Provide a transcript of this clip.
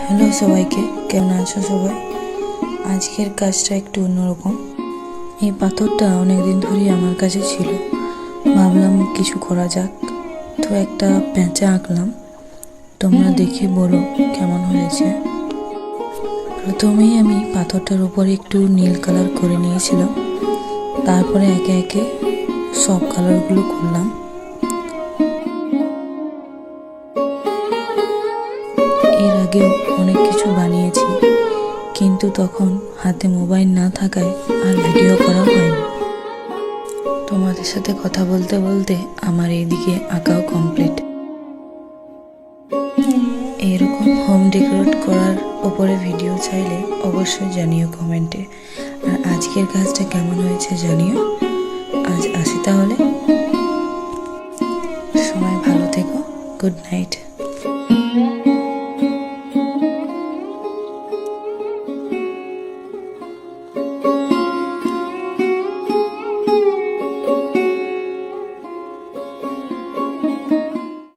Hello সবাইকে, কেমন আছো সবাই? আজকের কাজটা একটু অন্যরকম। এই পাথরটা অনেকদিন ধরেই আমার কাছে ছিল, ভাবলাম কিছু করা যাক, তো একটা পেঁচা আঁকলাম। তোমরা দেখে বলো কেমন হয়েছে। প্রথমেই আমি পাথরটার উপরে একটু নীল কালার করে নিয়েছিলাম, তারপরে একে একে সব কালারগুলো করলাম। এর আগেও অনেক কিছু বানিয়েছি, কিন্তু তখন হাতে মোবাইল না থাকায় আর ভিডিও করা হয়নি। তোমাদের সাথে কথা বলতে বলতে আমার এইদিকে আঁকাও কমপ্লিট। এরকম হোম ডেকোরেট করার উপরে ভিডিও চাইলে অবশ্যই জানিও কমেন্টে। আর আজকের কাজটা কেমন হয়েছে জানিও। আজ আসি তাহলে, সবাই ভালো থেকো। Good night.